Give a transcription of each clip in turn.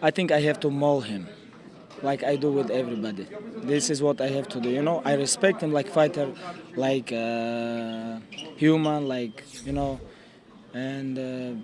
I think I have to maul him, like I do with everybody. This is what I have to do. You know, I respect him like fighter, like human, like and.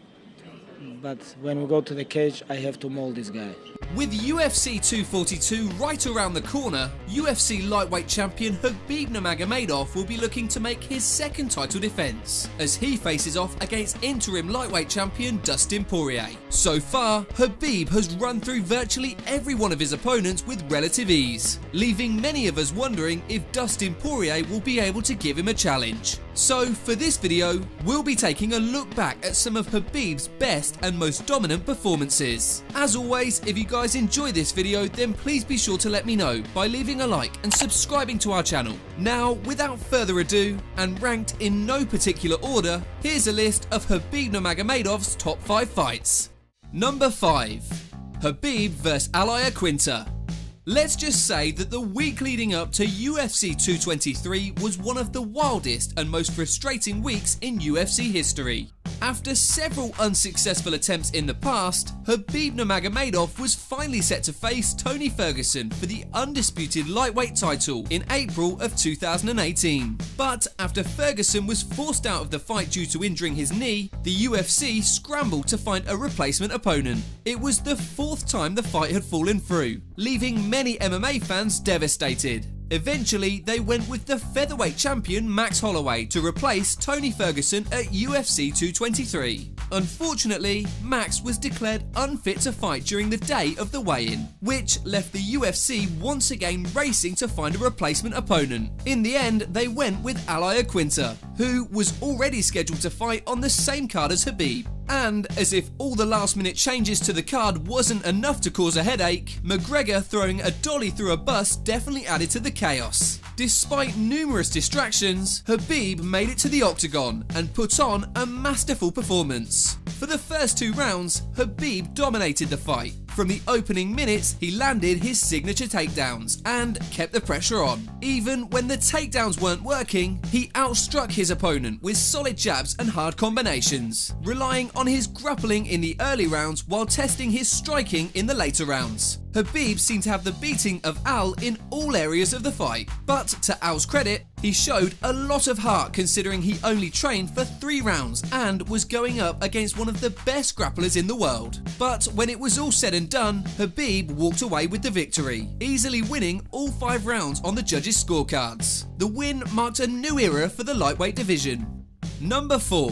But when we go to the cage, I have to maul this guy. With UFC 242 right around the corner, UFC lightweight champion Khabib Nurmagomedov will be looking to make his second title defense, as he faces off against interim lightweight champion Dustin Poirier. So far, Khabib has run through virtually every one of his opponents with relative ease, leaving many of us wondering if Dustin Poirier will be able to give him a challenge. So for this video, we'll be taking a look back at some of Khabib's best and most dominant performances. As always, if you guys enjoy this video, then please be sure to let me know by leaving a like and subscribing to our channel. Now, without further ado, and ranked in no particular order, here's a list of Khabib Nurmagomedov's top 5 fights. Number 5. Khabib vs Al Iaquinta. Let's just say that the week leading up to UFC 223 was one of the wildest and most frustrating weeks in UFC history. After several unsuccessful attempts in the past, Khabib Nurmagomedov was finally set to face Tony Ferguson for the undisputed lightweight title in April of 2018. But after Ferguson was forced out of the fight due to injuring his knee, the UFC scrambled to find a replacement opponent. It was the 4th time the fight had fallen through, leaving many MMA fans devastated. Eventually, they went with the featherweight champion Max Holloway to replace Tony Ferguson at UFC 223. Unfortunately, Max was declared unfit to fight during the day of the weigh-in, which left the UFC once again racing to find a replacement opponent. In the end, they went with Al Iaquinta, who was already scheduled to fight on the same card as Khabib. And as if all the last-minute changes to the card wasn't enough to cause a headache, McGregor throwing a dolly through a bus definitely added to the chaos. Despite numerous distractions, Khabib made it to the octagon and put on a masterful performance. For the first 2 rounds, Khabib dominated the fight. From the opening minutes, he landed his signature takedowns and kept the pressure on. Even when the takedowns weren't working, he outstruck his opponent with solid jabs and hard combinations, relying on his grappling in the early rounds while testing his striking in the later rounds. Khabib seemed to have the beating of Al in all areas of the fight, but to Al's credit, he showed a lot of heart considering he only trained for 3 rounds and was going up against one of the best grapplers in the world. But when it was all said and done, Khabib walked away with the victory, easily winning all 5 rounds on the judges' scorecards. The win marked a new era for the lightweight division. Number 4.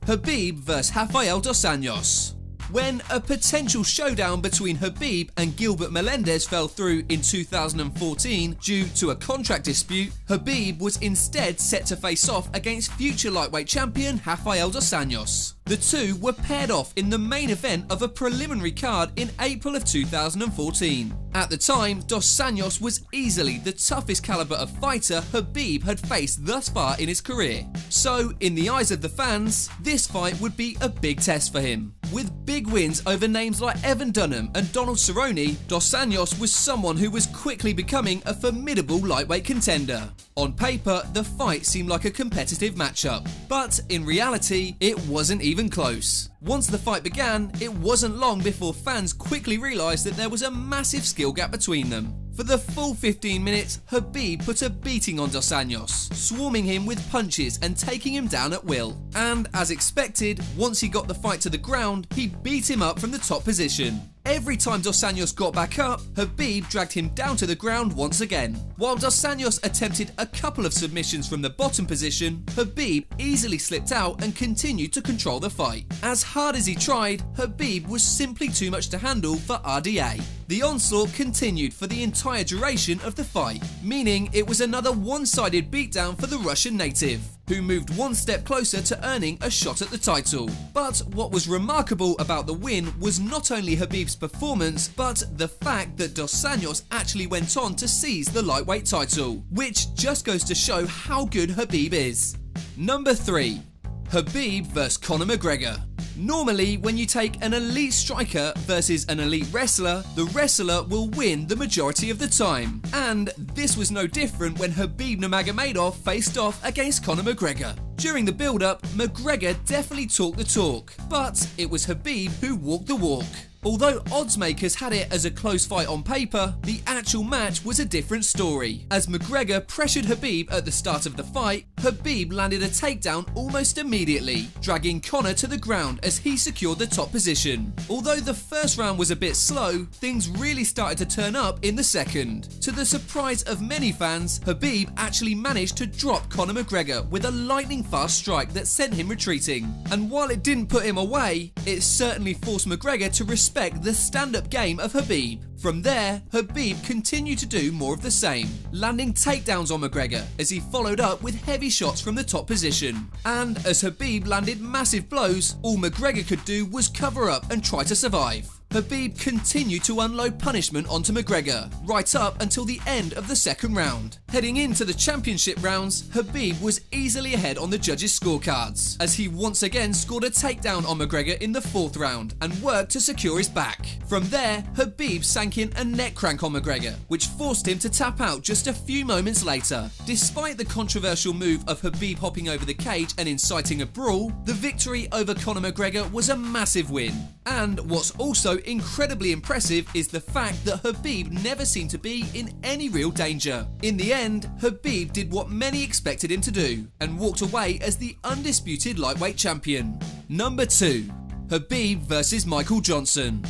Khabib vs Rafael dos Anjos. When a potential showdown between Khabib and Gilbert Melendez fell through in 2014 due to a contract dispute, Khabib was instead set to face off against future lightweight champion Rafael dos Anjos. The two were paired off in the main event of a preliminary card in April of 2014. At the time, Dos Anjos was easily the toughest caliber of fighter Khabib had faced thus far in his career. So, in the eyes of the fans, this fight would be a big test for him. With big wins over names like Evan Dunham and Donald Cerrone, Dos Anjos was someone who was quickly becoming a formidable lightweight contender. On paper, the fight seemed like a competitive matchup, but in reality, it wasn't even close. Once the fight began, it wasn't long before fans quickly realised that there was a massive skill gap between them. For the full 15 minutes, Khabib put a beating on Dos Anjos, swarming him with punches and taking him down at will. And as expected, once he got the fight to the ground, he beat him up from the top position. Every time Dos Anjos got back up, Khabib dragged him down to the ground once again. While Dos Anjos attempted a couple of submissions from the bottom position, Khabib easily slipped out and continued to control the fight. As hard as he tried, Khabib was simply too much to handle for RDA. The onslaught continued for the entire duration of the fight, meaning it was another one-sided beatdown for the Russian native, who moved one step closer to earning a shot at the title. But what was remarkable about the win was not only Khabib's performance, but the fact that Dos Anjos actually went on to seize the lightweight title, which just goes to show how good Khabib is. Number 3. Khabib vs Conor McGregor. Normally, when you take an elite striker versus an elite wrestler, the wrestler will win the majority of the time. And this was no different when Khabib Nurmagomedov faced off against Conor McGregor. During the build-up, McGregor definitely talked the talk, but it was Khabib who walked the walk. Although oddsmakers had it as a close fight on paper, the actual match was a different story. As McGregor pressured Khabib at the start of the fight, Khabib landed a takedown almost immediately, dragging Conor to the ground as he secured the top position. Although the first round was a bit slow, things really started to turn up in the second. To the surprise of many fans, Khabib actually managed to drop Conor McGregor with a lightning fast strike that sent him retreating. And while it didn't put him away, it certainly forced McGregor to respect the stand-up game of Khabib. From there, Khabib continued to do more of the same, landing takedowns on McGregor as he followed up with heavy shots from the top position. And as Khabib landed massive blows, all McGregor could do was cover up and try to survive. Khabib continued to unload punishment onto McGregor, right up until the end of the second round. Heading into the championship rounds, Khabib was easily ahead on the judges' scorecards, as he once again scored a takedown on McGregor in the fourth round and worked to secure his back. From there, Khabib sank in a neck crank on McGregor, which forced him to tap out just a few moments later. Despite the controversial move of Khabib hopping over the cage and inciting a brawl, the victory over Conor McGregor was a massive win. And what's also incredibly impressive is the fact that Khabib never seemed to be in any real danger. In the end, Khabib did what many expected him to do and walked away as the undisputed lightweight champion. Number 2. Khabib vs Michael Johnson.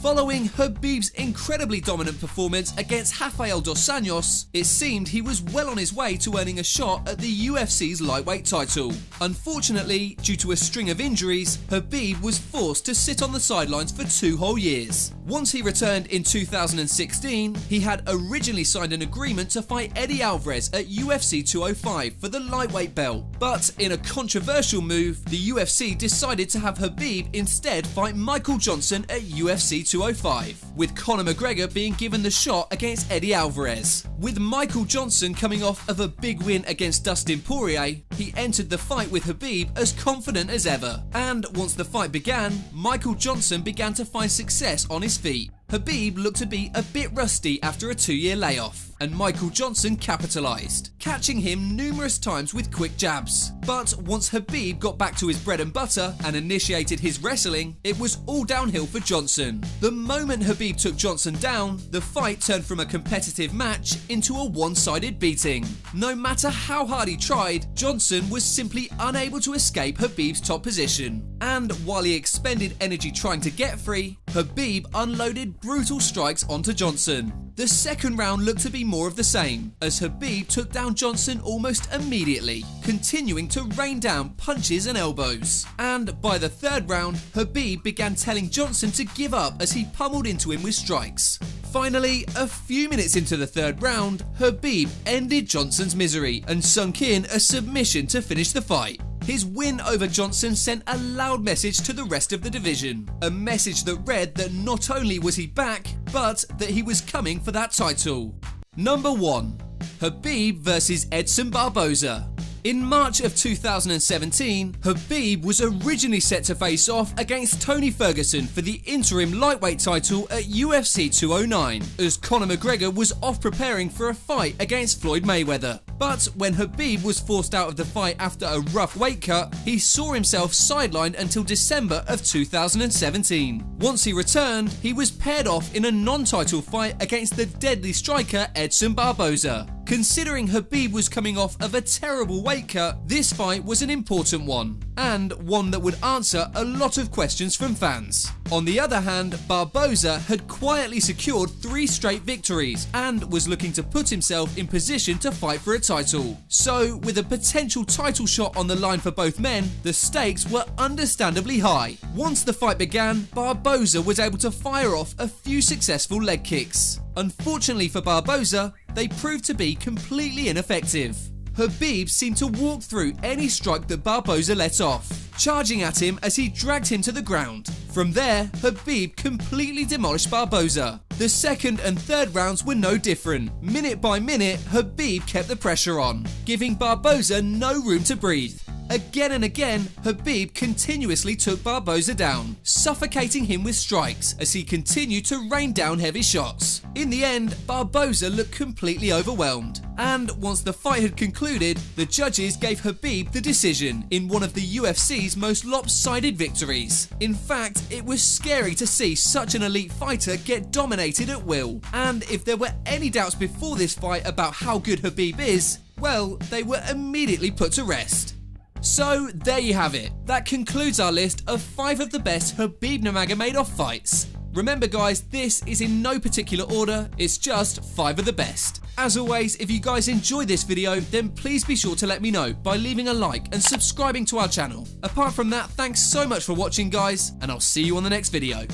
Following Khabib's incredibly dominant performance against Rafael dos Anjos, it seemed he was well on his way to earning a shot at the UFC's lightweight title. Unfortunately, due to a string of injuries, Khabib was forced to sit on the sidelines for 2 whole years. Once he returned in 2016, he had originally signed an agreement to fight Eddie Alvarez at UFC 205 for the lightweight belt, but in a controversial move, the UFC decided to have Khabib instead fight Michael Johnson at UFC 205, with Conor McGregor being given the shot against Eddie Alvarez. With Michael Johnson coming off of a big win against Dustin Poirier, he entered the fight with Khabib as confident as ever. And once the fight began, Michael Johnson began to find success on his feet. Khabib looked to be a bit rusty after a 2-year layoff, and Michael Johnson capitalised, catching him numerous times with quick jabs. But once Khabib got back to his bread and butter and initiated his wrestling, it was all downhill for Johnson. The moment Khabib took Johnson down, the fight turned from a competitive match into a one-sided beating. No matter how hard he tried, Johnson was simply unable to escape Khabib's top position. And while he expended energy trying to get free, Khabib unloaded brutal strikes onto Johnson. The second round looked to be more of the same, as Khabib took down Johnson almost immediately, continuing to rain down punches and elbows. And by the third round, Khabib began telling Johnson to give up as he pummeled into him with strikes. Finally, a few minutes into the third round, Khabib ended Johnson's misery and sunk in a submission to finish the fight. His win over Johnson sent a loud message to the rest of the division, a message that read that not only was he back, but that he was coming for that title. Number 1. Khabib vs Edson Barboza. In March of 2017, Khabib was originally set to face off against Tony Ferguson for the interim lightweight title at UFC 209, as Conor McGregor was off preparing for a fight against Floyd Mayweather. But when Khabib was forced out of the fight after a rough weight cut, he saw himself sidelined until December of 2017. Once he returned, he was paired off in a non-title fight against the deadly striker Edson Barboza. Considering Khabib was coming off of a terrible weight cut, this fight was an important one, and one that would answer a lot of questions from fans. On the other hand, Barboza had quietly secured 3 straight victories and was looking to put himself in position to fight for a title. So, with a potential title shot on the line for both men, the stakes were understandably high. Once the fight began, Barboza was able to fire off a few successful leg kicks. Unfortunately for Barboza, they proved to be completely ineffective. Khabib seemed to walk through any strike that Barboza let off, charging at him as he dragged him to the ground. From there, Khabib completely demolished Barboza. The second and third rounds were no different. Minute by minute, Khabib kept the pressure on, giving Barboza no room to breathe. Again and again, Khabib continuously took Barboza down, suffocating him with strikes as he continued to rain down heavy shots. In the end, Barboza looked completely overwhelmed, and once the fight had concluded, the judges gave Khabib the decision in one of the UFC's most lopsided victories. In fact, it was scary to see such an elite fighter get dominated at will, and if there were any doubts before this fight about how good Khabib is, well, they were immediately put to rest. So there you have it. That concludes our list of 5 of the best Khabib Nurmagomedov fights. Remember guys, this is in no particular order, it's just 5 of the best. As always, if you guys enjoyed this video, then please be sure to let me know by leaving a like and subscribing to our channel. Apart from that, thanks so much for watching guys, and I'll see you on the next video.